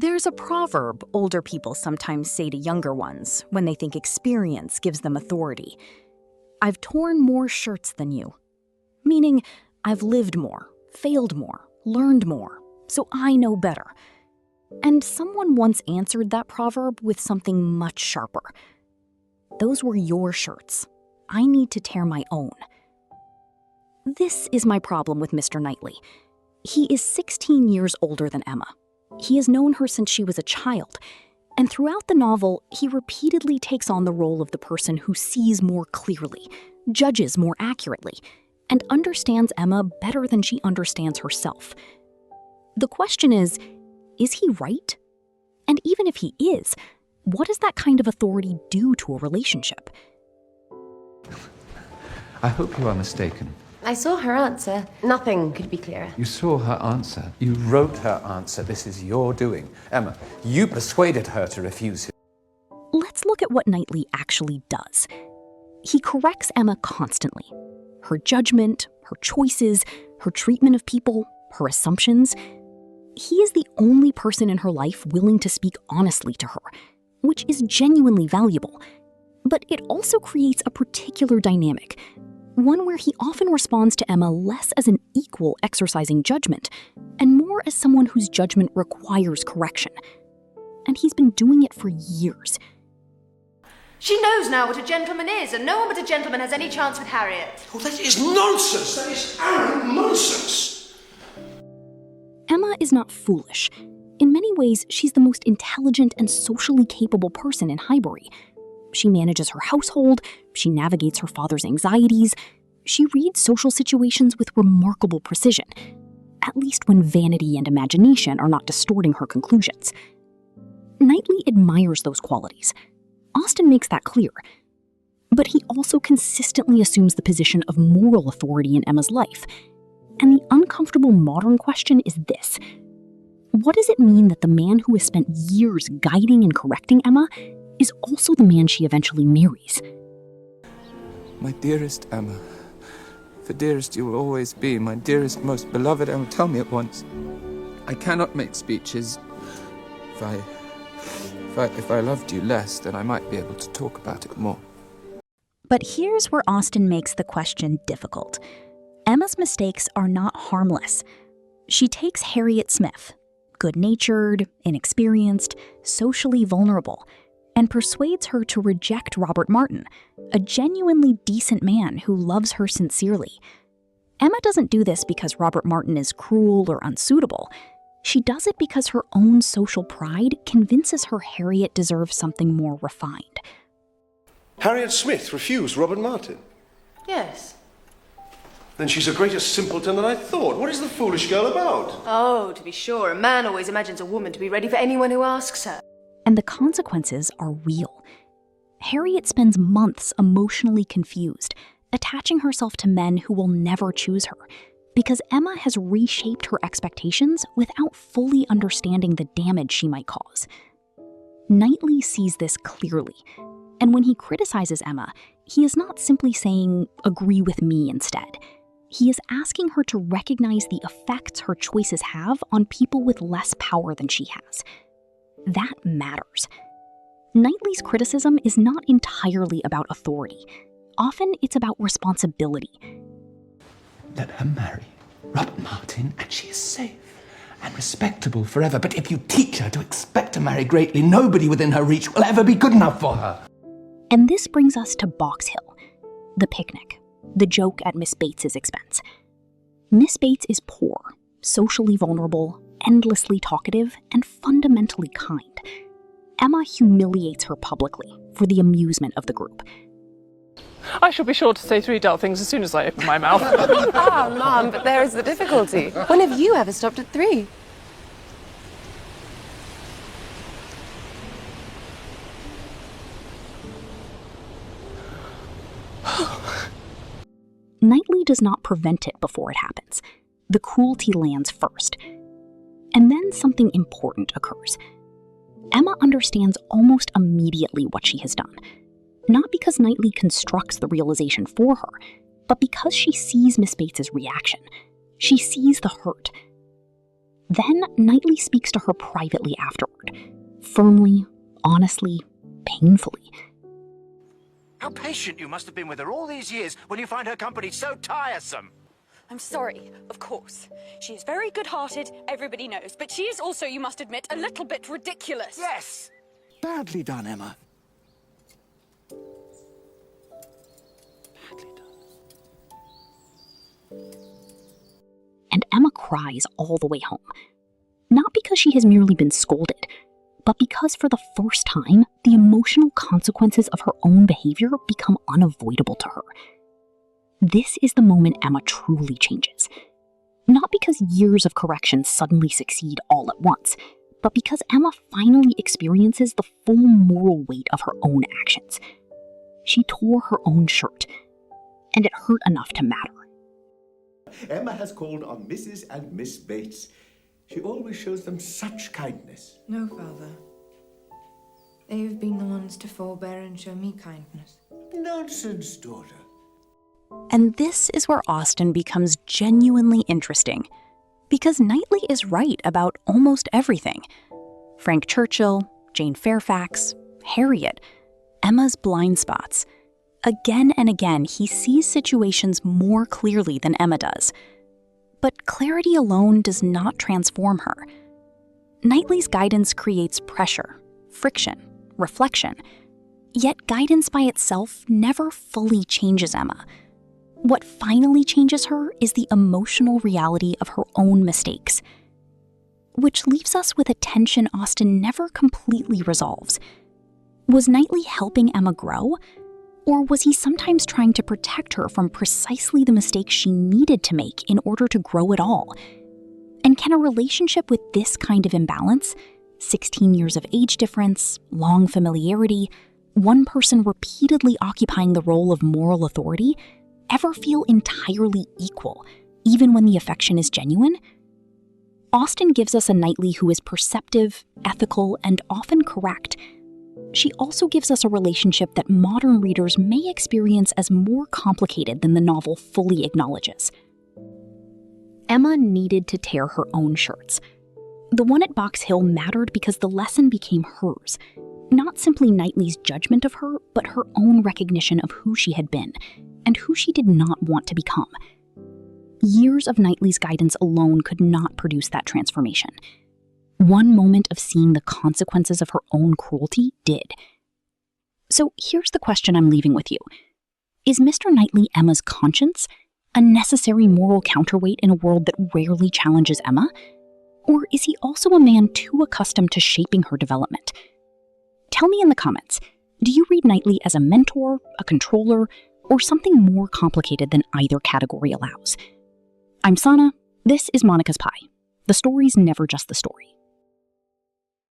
There's a proverb older people sometimes say to younger ones when they think experience gives them authority. I've torn more shirts than you. Meaning, I've lived more, failed more, learned more, so I know better. And someone once answered that proverb with something much sharper. Those were your shirts. I need to tear my own. This is my problem with Mr. Knightley. He is 16 years older than Emma. He has known her since she was a child, and throughout the novel, he repeatedly takes on the role of the person who sees more clearly, judges more accurately, and understands Emma better than she understands herself. The question is he right? And even if he is, what does that kind of authority do to a relationship? I hope you are mistaken. I saw her answer. Nothing could be clearer. You saw her answer. You wrote her answer. This is your doing. Emma, you persuaded her to refuse him. Let's look at what Knightley actually does. He corrects Emma constantly. Her judgment, her choices, her treatment of people, her assumptions. He is the only person in her life willing to speak honestly to her, which is genuinely valuable. But it also creates a particular dynamic, one where he often responds to Emma less as an equal exercising judgment, and more as someone whose judgment requires correction. And he's been doing it for years. She knows now what a gentleman is, and no one but a gentleman has any chance with Harriet. Oh, that is nonsense! That is arrant nonsense! Emma is not foolish. In many ways, she's the most intelligent and socially capable person in Highbury. She manages her household, she navigates her father's anxieties, she reads social situations with remarkable precision, at least when vanity and imagination are not distorting her conclusions. Knightley admires those qualities. Austen makes that clear. But he also consistently assumes the position of moral authority in Emma's life. And the uncomfortable modern question is this: what does it mean that the man who has spent years guiding and correcting Emma is also the man she eventually marries? My dearest Emma, the dearest you will always be, my dearest, most beloved Emma, tell me at once. I cannot make speeches. If I loved you less, then I might be able to talk about it more. But here's where Austen makes the question difficult. Emma's mistakes are not harmless. She takes Harriet Smith, good-natured, inexperienced, socially vulnerable, and persuades her to reject Robert Martin, a genuinely decent man who loves her sincerely. Emma doesn't do this because Robert Martin is cruel or unsuitable. She does it because her own social pride convinces her Harriet deserves something more refined. Harriet Smith refused Robert Martin. Yes. Then she's a greater simpleton than I thought. What is the foolish girl about? Oh, to be sure, a man always imagines a woman to be ready for anyone who asks her. And the consequences are real. Harriet spends months emotionally confused, attaching herself to men who will never choose her, because Emma has reshaped her expectations without fully understanding the damage she might cause. Knightley sees this clearly, and when he criticizes Emma, he is not simply saying, "Agree with me instead." He is asking her to recognize the effects her choices have on people with less power than she has. That matters. Knightley's criticism is not entirely about authority. Often it's about responsibility. Let her marry Robert Martin and she is safe and respectable forever. But if you teach her to expect to marry greatly, nobody within her reach will ever be good enough for her. And this brings us to Box Hill, the picnic, the joke at Miss Bates's expense. Miss Bates is poor, socially vulnerable, endlessly talkative, and fundamentally kind. Emma humiliates her publicly for the amusement of the group. I shall be sure to say 3 dull things as soon as I open my mouth. Ah, Mom, but there is the difficulty. When have you ever stopped at 3? Knightley does not prevent it before it happens. The cruelty lands first. And then something important occurs. Emma understands almost immediately what she has done. Not because Knightley constructs the realization for her, but because she sees Miss Bates's reaction. She sees the hurt. Then Knightley speaks to her privately afterward, firmly, honestly, painfully. How patient you must have been with her all these years when you find her company so tiresome. I'm sorry, of course. She is very good-hearted, everybody knows, but she is also, you must admit, a little bit ridiculous. Yes! Badly done, Emma. And Emma cries all the way home. Not because she has merely been scolded, but because for the first time, the emotional consequences of her own behavior become unavoidable to her. This is the moment Emma truly changes. Not because years of correction suddenly succeed all at once, but because Emma finally experiences the full moral weight of her own actions. She tore her own shirt, and it hurt enough to matter. Emma has called on Mrs. and Miss Bates. She always shows them such kindness. No, Father. They have been the ones to forbear and show me kindness. Nonsense, daughter. And this is where Austen becomes genuinely interesting, because Knightley is right about almost everything. Frank Churchill, Jane Fairfax, Harriet, Emma's blind spots. Again and again, he sees situations more clearly than Emma does. But clarity alone does not transform her. Knightley's guidance creates pressure, friction, reflection. Yet guidance by itself never fully changes Emma. What finally changes her is the emotional reality of her own mistakes. Which leaves us with a tension Austen never completely resolves. Was Knightley helping Emma grow? Or was he sometimes trying to protect her from precisely the mistakes she needed to make in order to grow at all? And can a relationship with this kind of imbalance, 16 years of age difference, long familiarity, one person repeatedly occupying the role of moral authority, ever feel entirely equal, even when the affection is genuine? Austen gives us a Knightley who is perceptive, ethical, and often correct. She also gives us a relationship that modern readers may experience as more complicated than the novel fully acknowledges. Emma needed to tear her own shirts. The one at Box Hill mattered because the lesson became hers, not simply Knightley's judgment of her, but her own recognition of who she had been, and who she did not want to become. Years of Knightley's guidance alone could not produce that transformation. One moment of seeing the consequences of her own cruelty did. So here's the question I'm leaving with you. Is Mr. Knightley Emma's conscience, a necessary moral counterweight in a world that rarely challenges Emma? Or is he also a man too accustomed to shaping her development? Tell me in the comments, do you read Knightley as a mentor, a controller, or something more complicated than either category allows? I'm Sana, this is Monica's Pie. The story's never just the story.